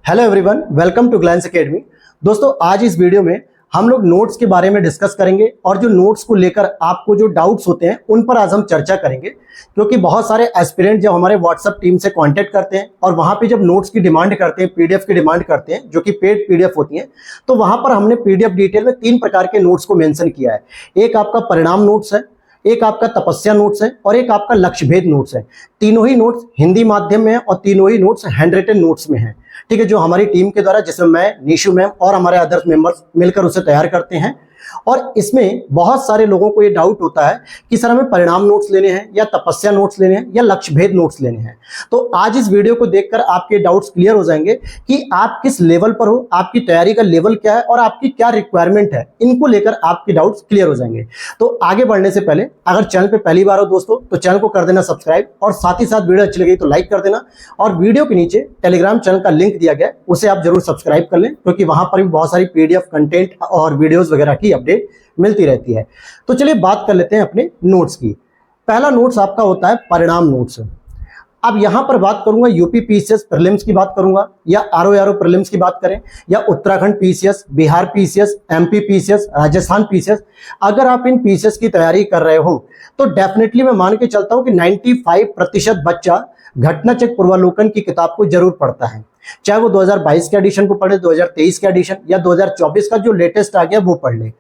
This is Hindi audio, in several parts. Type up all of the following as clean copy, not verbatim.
Hello everyone, welcome to Glance Academy. दोस्तों, आज इस वीडियो में हम लोग नोट्स के बारे में डिस्कस करेंगे और जो नोट्स को लेकर आपको जो डाउट्स होते हैं उन पर आज हम चर्चा करेंगे। क्योंकि बहुत सारे एस्पिरेंट जब हमारे व्हाट्सएप टीम से कांटेक्ट करते हैं और वहां पे जब नोट्स की डिमांड करते हैं, पीडीएफ की डिमांड करते हैं जो कि पेड पीडीएफ होती हैं, तो वहां पर हमने पीडीएफ डिटेल में 3 प्रकार के नोट्स को मेंशन किया है। एक आपका परिणाम नोट्स है, एक आपका तपस्या नोट्स है और एक आपका लक्ष्य भेद नोट्स है। तीनों ही नोट्स हिंदी माध्यम में है और तीनों ही नोट्स हैंड रिटन नोट्स में है। ठीक है, जो हमारी टीम के द्वारा, जिसमें मैं, निशु मैम और हमारे अदर्स मेंबर्स मिलकर उसे तैयार करते हैं। और इसमें बहुत सारे लोगों को ये डाउट होता है कि सर हमें परिणाम नोट्स लेने हैं या तपस्या नोट्स लेने हैं या लक्ष्य भेद नोट्स लेने हैं। तो आज इस वीडियो को देखकर आपके डाउट्स क्लियर हो जाएंगे कि आप किस लेवल पर हो, आपकी तैयारी का लेवल क्या है और आपकी क्या रिक्वायरमेंट है। इनको लेकर आपके डाउट्स क्लियर हो जाएंगे। तो आगे बढ़ने से पहले अगर चैनल पे पहली बार हो दोस्तों तो चैनल को कर देना सब्सक्राइब और साथ ही साथ वीडियो अच्छी लगी तो लाइक कर देना। और वीडियो के नीचे टेलीग्राम चैनल का लिंक दिया गया है, उसे आप जरूर सब्सक्राइब कर लें, क्योंकि वहां पर भी बहुत सारी पीडीएफ कंटेंट और वीडियोस वगैरह की अपडेट मिलती रहती है। तो चलिए बात कर लेते हैं अपने नोट्स की। पहला नोट्स आपका होता है परिणाम नोट्स। अब यहां पर बात करूंगा यूपी पीसीएस प्रीलिम्स की बात करूंगा, या आरओ प्रीलिम्स की बात करें, या Uttarakhand PCS, Bihar PCS, MP PCS, Rajasthan PCS. अगर आप इन पीसीएस की तैयारी कर रहे हो तो डेफिनेटली मैं मान के चलता हूं कि 95% बच्चा घटनाचक्र पूर्वालोकन की किताब को जरूर पढ़ता है। चाहे वो 2022 के एडिशन को पढ़े, 2023 के एडिशन या 2024 का जो लेटेस्ट आ गया वो पढ़ ले।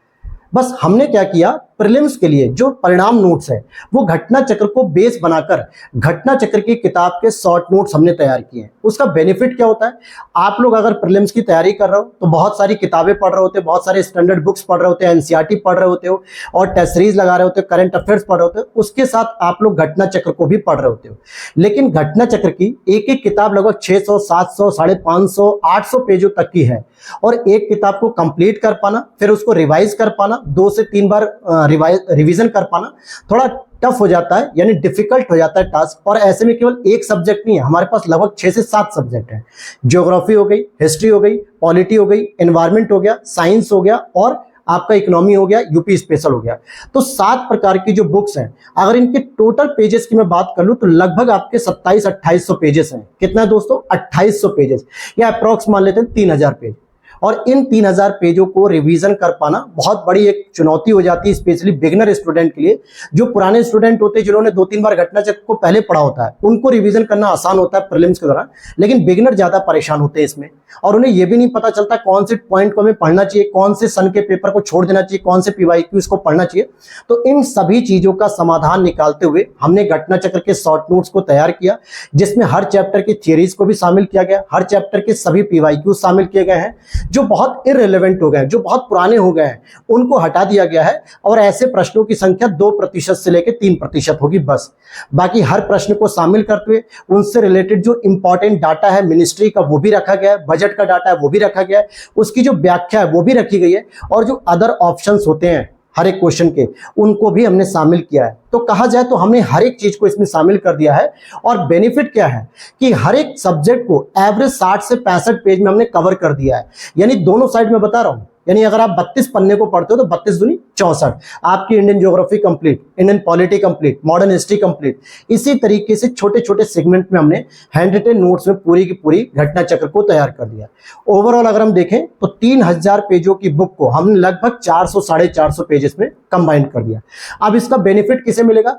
बस हमने क्या किया, प्रीलिम्स के लिए जो परिणाम नोट्स है वो घटना चक्र को बेस बनाकर घटना चक्र की किताब के शॉर्ट नोट्स हमने तैयार किए हैं। उसका बेनिफिट क्या होता है, आप लोग अगर प्रीलिम्स की तैयारी कर रहे हो तो बहुत सारी किताबें पढ़ रहे होते हो, बहुत सारे स्टैंडर्ड बुक्स पढ़ रहे होते हैं, एनसीईआरटी पढ़ रहे होते हो और टेस्ट सीरीज लगा रहे होते हो, करंट अफेयर्स पढ़ रहे होते हो, उसके साथ आप लोग घटना चक्र को भी पढ़ रहे होते हो। लेकिन घटना चक्र की एक एक किताब लगभग 600, 700, 550, 800 पेजों तक की है और एक किताब को कंप्लीट कर पाना, फिर उसको रिवाइज कर पाना, 2 से 3 बार रिवीजन कर पाना थोड़ा टफ हो जाता है, यानी डिफिकल्ट हो जाता है टास्क। और ऐसे में केवल एक सब्जेक्ट नहीं है, हमारे पास लगभग 6 से 7 सब्जेक्ट हैं। ज्योग्राफी हो गई, हिस्ट्री हो गई, पॉलिटी हो गई, एनवायरमेंट हो गया, साइंस हो गया और आपका इकोनॉमी हो गया, यूपी स्पेशल हो गया। तो 7 प्रकार की जो बुक्स हैं, अगर इनके टोटल पेजेस की मैं बात कर लूं तो लगभग आपके 27-2800 पेजेस हैं। कितना है दोस्तों? 2800 पेजेस, या अप्रॉक्स मान लेते हैं 3000 पेज। और इन 3000 पेजों को रिवीजन कर पाना बहुत बड़ी एक चुनौती हो जाती है, स्पेशली बिगिनर स्टूडेंट के लिए। जो पुराने स्टूडेंट होते हैं, जिन्होंने 2-3 बार घटना चक्र को पहले पढ़ा होता है, उनको रिवीजन करना आसान होता है प्रीलिम्स के दौरान। लेकिन बिगिनर ज्यादा परेशान होते हैं इसमें, और उन्हें यह भी नहीं पता चलता कौन से पॉइंट को हमें पढ़ना चाहिए, कौन से सन के पेपर को छोड़ देना चाहिए, कौन से पीवाईक्यू इसको पढ़ना चाहिए। तो इन सभी चीजों का समाधान निकालते हुए हमने घटना चक्र के शॉर्ट नोट्स को तैयार किया, जिसमें हर चैप्टर की थियरीज को भी शामिल किया गया, हर चैप्टर के सभी पीवाईक्यू शामिल किए गए हैं। जो बहुत इररिलेवेंट हो गए, जो बहुत पुराने हो गए हैं, उनको हटा दिया गया है और ऐसे प्रश्नों की संख्या 2% से लेकर 3% होगी बस। बाकी हर प्रश्न को शामिल करते हुए उनसे रिलेटेड जो इंपॉर्टेंट डाटा है मिनिस्ट्री का वो भी रखा गया है, बजट का डाटा है वो भी रखा गया है, उसकी जो व्याख्या है वो भी रखी गई है, और जो अदर ऑप्शंस होते हैं हर एक क्वेश्चन के, उनको भी हमने शामिल किया है। तो कहा जाए तो हमने हर एक चीज को इसमें शामिल कर दिया है। और बेनिफिट क्या है कि हर एक सब्जेक्ट को एवरेज 60 से 65 पेज में हमने कवर कर दिया है, यानी दोनों साइड में बता रहा हूं। यानी अगर आप 32 पन्ने को पढ़ते हो तो 32 दूनी 64, आपकी Indian geography complete, Indian polity complete, modern history complete. इसी तरीके से छोटे छोटे सेगमेंट में हमने हैंड रिटन नोट्स में पूरी की पूरी घटना चक्र को तैयार कर दिया। ओवरऑल अगर हम देखें तो 3000 पेजों की बुक को हमने लगभग 400 साढ़े 400 पेजेस में कंबाइन कर दिया। अब इसका बेनिफिट किसे मिलेगा?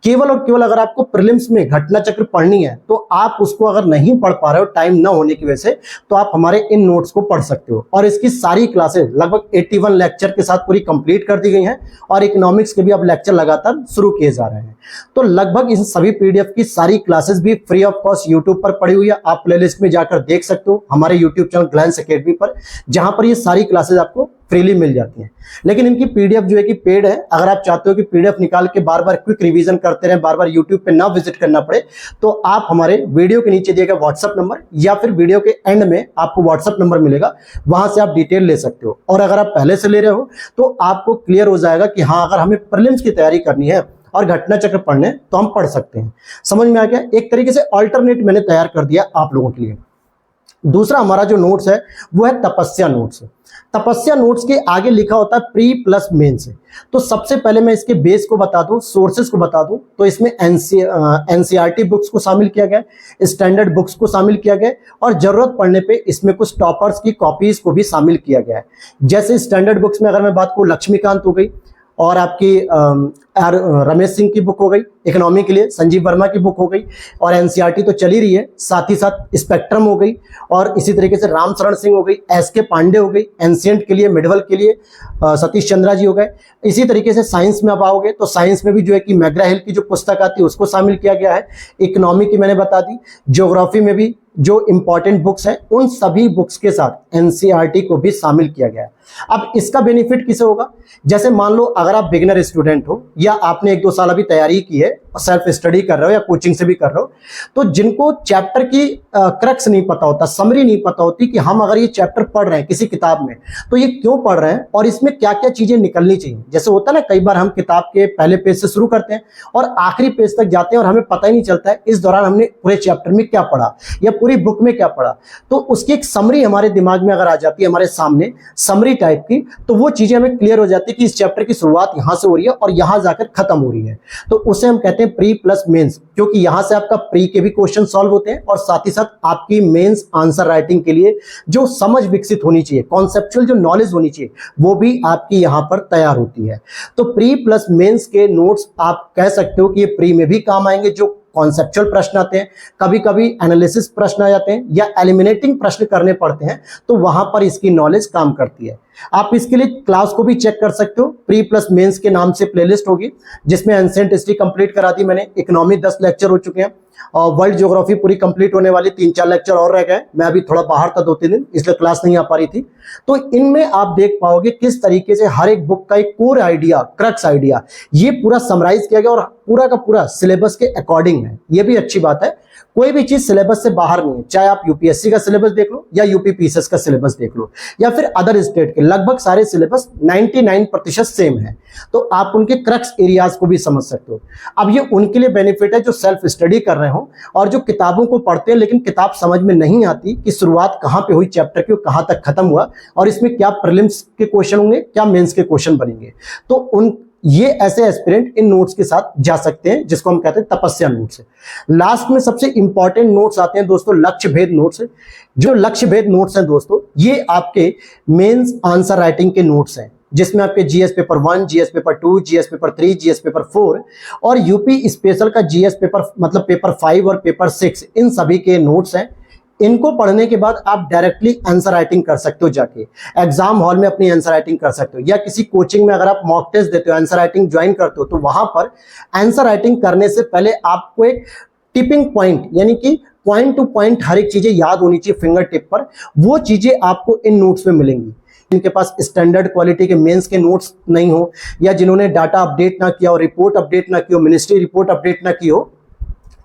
केवल और केवल अगर आपको प्रीलिम्स में घटना चक्र पढ़नी है तो आप उसको अगर नहीं पढ़ पा रहे हो टाइम ना होने की वजह से, तो आप हमारे इन नोट्स को पढ़ सकते हो। और इसकी सारी क्लासेस लगभग 81 लेक्चर के साथ पूरी कंप्लीट कर दी गई हैं और इकोनॉमिक्स के भी अब लेक्चर लगातार शुरू किए जा रहे हैं। तो लगभग इन सभी पीडीएफ की सारी क्लासेस भी फ्री ऑफ कॉस्ट यूट्यूब पर पड़ी हुई है। आप प्लेलिस्ट में जाकर देख सकते हो हमारे यूट्यूब चैनल ग्लैंस एकेडमी पर, जहां पर ये सारी क्लासेस आपको फ्रीली मिल जाती हैं। लेकिन इनकी पीडीएफ जो है कि पेड है। अगर आप चाहते हो कि पीडीएफ निकाल के बार बार क्विक रिवीजन करते रहें, बार बार यूट्यूब पे ना विजिट करना पड़े, तो आप हमारे वीडियो के नीचे दिए गए व्हाट्सएप नंबर या फिर वीडियो के एंड में आपको व्हाट्सएप नंबर मिलेगा, वहां से आप डिटेल ले सकते हो। और अगर आप पहले से ले रहे हो तो आपको क्लियर हो जाएगा कि हाँ, अगर हमें प्रीलिम्स की तैयारी करनी है और घटना चक्र पढ़ने तो हम पढ़ सकते हैं। समझ में आ गया? एक तरीके से अल्टरनेट मैंने तैयार कर दिया आप लोगों के लिए। दूसरा हमारा जो नोट्स है वो है तपस्या नोट्स। तपस्या नोट्स के आगे लिखा होता है प्री प्लस मेंस। तो सबसे पहले मैं इसके बेस को बता दूं, सोर्सेज को बता दूं, तो इसमें एनसीईआरटी बुक्स को शामिल किया गया, स्टैंडर्ड बुक्स को शामिल किया गया और जरूरत पड़ने पे इसमें कुछ टॉपर्स की कॉपीज को भी शामिल किया गया है। जैसे स्टैंडर्ड बुक्स में अगर मैं बात करूं, लक्ष्मीकांत हो गई, और आपकी रमेश सिंह की बुक हो गई इकोनॉमी के लिए, संजीव वर्मा की बुक हो गई, और एनसीईआरटी तो चली रही है, साथ ही साथ स्पेक्ट्रम हो गई, और इसी तरीके से राम शरण सिंह हो गई, एसके पांडे हो गई, एंशिएंट के लिए, मिडवल के लिए सतीश चंद्रा जी हो गए। इसी तरीके से साइंस में आप आओगे तो साइंस में भी जो है कि मैग्रा हिल की जो पुस्तक आती है उसको शामिल किया गया है। इकोनॉमी की मैंने बता दी, ज्योग्राफी में भी जो इंपॉर्टेंट बुक्स हैं उन सभी बुक्स के साथ एनसीईआरटी को भी शामिल किया गया है। अब इसका बेनिफिट किसे होगा? जैसे मान लो अगर आप बिगिनर स्टूडेंट हो या आपने 1-2 साल अभी तैयारी की है, सेल्फ स्टडी कर रहे हो या कोचिंग से भी कर रहे हो, तो जिनको चैप्टर की क्रक्स नहीं पता होता, समरी नहीं पता होती कि हम अगर ये चैप्टर पढ़ रहे हैं किसी किताब में तो ये क्यों पढ़ रहे हैं और इसमें क्या क्या चीजें निकलनी चाहिए। जैसे होता है ना, कई बार हम किताब के पहले पेज से शुरू करते हैं और आखिरी पेज तक जाते हैं और हमें पता ही नहीं चलता है इस दौरान हमने पूरे चैप्टर में क्या पढ़ा या पूरी बुक में क्या पढ़ा। तो उसकी एक समरी हमारे दिमाग में अगर आ जाती है, हमारे सामने समरी टाइप की, तो वो चीजें हमें क्लियर हो जाती है कि इस चैप्टर की शुरुआत यहां से हो रही है और यहां जाकर खत्म हो रही है। तो उसे हम कहते हैं प्री प्लस मेंस, क्योंकि यहां से आपका प्री के भी क्वेश्चन सॉल्व होते हैं और साथ ही साथ आपकी मेंस आंसर राइटिंग के लिए जो समझ विकसित होनी चाहिए, कॉन्सेप्चुअल जो नॉलेज होनी चाहिए, वो भी आपकी यहां पर तैयार होती है। तो प्री प्लस मेंस के नोट्स आप कह सकते हो कि ये प्री में भी काम आएंगे, जो कॉन्सेप्चुअल प्रश्न आते हैं, कभी कभी एनालिसिस प्रश्न आ जाते हैं या एलिमिनेटिंग प्रश्न करने पड़ते हैं, तो वहां पर इसकी नॉलेज काम करती है। आप इसके लिए क्लास को भी चेक कर सकते हो, प्री प्लस मेंस के नाम से प्लेलिस्ट होगी जिसमें एंशिएंट हिस्ट्री कंप्लीट करा दी मैंने, इकोनॉमी 10 लेक्चर हो चुके हैं और वर्ल्ड ज्योग्राफी पूरी कंप्लीट होने वाली, 3-4 लेक्चर और रह गए। मैं अभी थोड़ा बाहर था 2-3 दिन, इसलिए क्लास नहीं आ पा रही थी। तो इनमें आप देख पाओगे किस तरीके से हर एक बुक का एक कोर आइडिया, क्रक्स आइडिया, ये पूरा समराइज किया गया और पूरा का पूरा सिलेबस के अकॉर्डिंग है। ये भी अच्छी बात है, कोई भी चीज सिलेबस से बाहर नहीं है, चाहे आप यूपीएससी का सिलेबस देख लो या यूपी पीसीएस का सिलेबस देख लो या फिर अदर स्टेट के, लगभग सारे सिलेबस 99% सेम है। तो आप उनके क्रक्स एरियाज को भी समझ सकते हो। अब ये उनके लिए बेनिफिट है जो सेल्फ स्टडी कर रहे हो और जो किताबों को पढ़ते हैं लेकिन किताब समझ में नहीं आती कि शुरुआत कहां पे हुई चैप्टर की, कहां तक खत्म हुआ और इसमें क्या प्रीलिम्स के क्वेश्चन होंगे, क्या मेंस के क्वेश्चन बनेंगे। तो उन ये ऐसे एस्पिरेंट इन नोट्स के साथ जा सकते हैं, जिसको हम कहते हैं तपस्या नोट्स। लास्ट में सबसे इंपॉर्टेंट नोट्स आते हैं दोस्तों, लक्ष्य भेद नोट्स। जो लक्ष्य भेद नोट्स हैं दोस्तों, ये आपके मेंस आंसर राइटिंग के नोट्स हैं, जिसमें आपके GS paper 1, GS paper 2, GS paper 3, GS paper 4 और यूपी स्पेशल का जीएस पेपर मतलब पेपर 5 और पेपर 6, इन सभी के नोट्स हैं। इनको पढ़ने के बाद आप डायरेक्टली आंसर राइटिंग कर सकते हो, जाके एग्जाम हॉल में अपनी आंसर राइटिंग कर सकते हो या किसी कोचिंग में अगर आप मॉक टेस्ट देते हो, आंसर राइटिंग ज्वाइन करते हो, तो वहां पर आंसर राइटिंग करने से पहले आपको एक टिपिंग पॉइंट यानी कि पॉइंट टू पॉइंट हर एक चीजें याद होनी चाहिए फिंगर टिप पर, वो चीजें आपको इन नोट्स में मिलेंगी। जिनके पास स्टैंडर्ड क्वालिटी के मेंस के नोट्स नहीं हो या जिन्होंने डाटा अपडेट ना किया हो, रिपोर्ट अपडेट ना की हो, मिनिस्ट्री रिपोर्ट अपडेट ना की हो,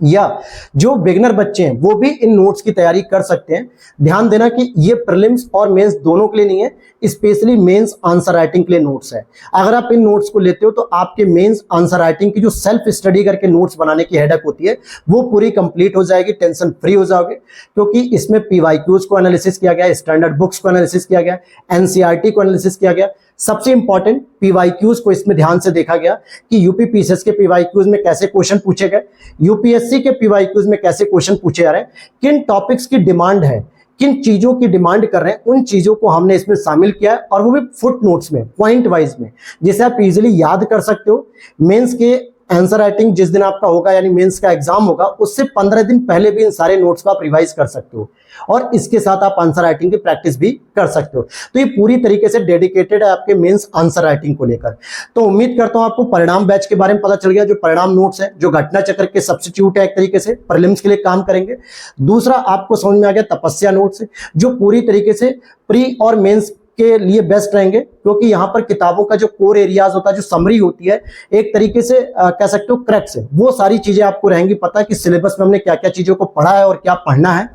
या जो बिगिनर बच्चे हैं वो भी इन नोट्स की तैयारी कर सकते हैं। ध्यान देना कि ये प्रीलिम्स और मेंस दोनों के लिए नहीं है, स्पेशली मेंस आंसर राइटिंग के लिए नोट्स है। अगर आप इन नोट्स को लेते हो तो आपके मेंस आंसर राइटिंग की जो सेल्फ स्टडी करके नोट्स बनाने की हेडेक होती है वो पूरी कंप्लीट हो जाएगी, टेंशन फ्री हो जाओगे, क्योंकि इसमें पीवाईक्यूज को एनालिसिस किया गया, स्टैंडर्ड बुक्स को एनालिसिस किया गया, एनसीईआरटी को एनालिसिस किया गया। सबसे इंपॉर्टेंट पीवाईक्यूज को इसमें ध्यान से देखा गया कि यूपी पीसीएस के पीवाईक्यूज में कैसे क्वेश्चन पूछे गए, यूपीएससी के पीवाईक्यूज में कैसे क्वेश्चन पूछे जा रहे हैं, किन टॉपिक्स की डिमांड है, किन चीजों की डिमांड कर रहे हैं, उन चीजों को हमने इसमें शामिल किया है और वो भी फुट नोट्स में, पॉइंट वाइज में, जिसे आप इजीली याद कर सकते हो। मेंस के आंसर राइटिंग जिस दिन आपका होगा यानी मेंस का एग्जाम होगा, उससे 15 दिन पहले भी इन सारे नोट्स को आप रिवाइज कर सकते हो और इसके साथ आप आंसर राइटिंग की प्रैक्टिस भी कर सकते हो। तो ये पूरी तरीके से डेडिकेटेड है आपके मेंस आंसर राइटिंग को लेकर। तो उम्मीद करता हूं आपको परिणाम बैच के बारे में पता चल गया। जो परिणाम नोट्स है, जो घटना चक्र के सब्स्टिट्यूट है, एक तरीके से प्रीलिम्स के लिए काम करेंगे। दूसरा आपको समझ में आ गया तपस्या नोट्स, जो पूरी तरीके से प्री और मेंस के लिए बेस्ट रहेंगे, क्योंकि यहाँ पर किताबों का जो कोर एरियाज होता है, जो समरी होती है, एक तरीके से कह सकते हो क्रैक्स है, वो सारी चीजें आपको रहेंगी पता कि सिलेबस में हमने क्या क्या चीजों को पढ़ा है और क्या पढ़ना है।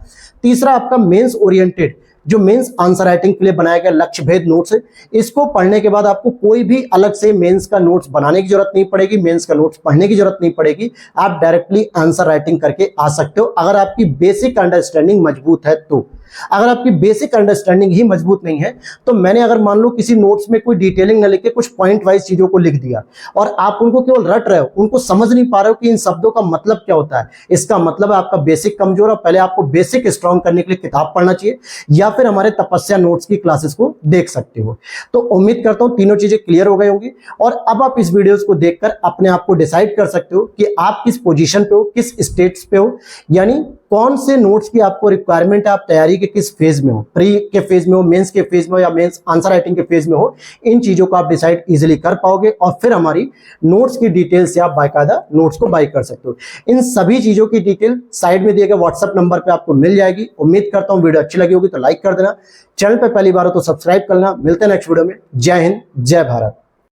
तीसरा आपका मेंस ओरिएंटेड, जो मेंस आंसर राइटिंग के लिए बनाया गया लक्ष्य भेद नोट्स है, इसको पढ़ने के बाद आपको कोई भी अलग से मेंस का नोट्स बनाने की जरूरत नहीं पड़ेगी, मेंस का नोट्स पढ़ने की जरूरत नहीं पड़ेगी। आप डायरेक्टली आंसर राइटिंग करके आ सकते हो अगर आपकी बेसिक अंडरस्टैंडिंग मजबूत है तो। अगर आपकी बेसिक अंडरस्टैंडिंग ही मजबूत नहीं है तो मैंने अगर मान लो किसी नोट्स में कोई डिटेलिंग न लिख के कुछ पॉइंट वाइज चीजों को लिख दिया और आप उनको केवल रट रहे हो, उनको समझ नहीं पा रहे हो कि इन शब्दों का मतलब क्या होता है, इसका मतलब है आपका बेसिक कमजोर है। पहले आपको बेसिक स्ट्रॉन्ग करने के लिए किताब पढ़ना चाहिए या फिर हमारे तपस्या नोट्स की क्लासेस को देख सकते हो। तो उम्मीद करता हूं तीनों चीजें क्लियर हो गई होंगी और अब आप इस वीडियोस को देखकर अपने आप को डिसाइड कर सकते हो कि आप किस पोजीशन पे हो, किस स्टेट्स पे हो, यानी कौन से नोट्स की आपको रिक्वायरमेंट है, आप तैयारी के किस फेज में हो, प्री के फेज में हो, मेंस के फेज में हो या मेंस आंसर राइटिंग के फेज में हो। इन चीजों को आप डिसाइड इजीली कर पाओगे और फिर हमारी नोट्स की डिटेल से आप बाकायदा नोट्स को बाय कर सकते हो। इन सभी चीजों की डिटेल साइड में दिए गए व्हाट्सएप नंबर पे आपको मिल जाएगी। उम्मीद करता हूं वीडियो अच्छी लगी होगी तो लाइक कर देना, चैनल पे पहली बार हो तो सब्सक्राइब करना। मिलते हैं नेक्स्ट वीडियो में। जय हिंद, जय भारत।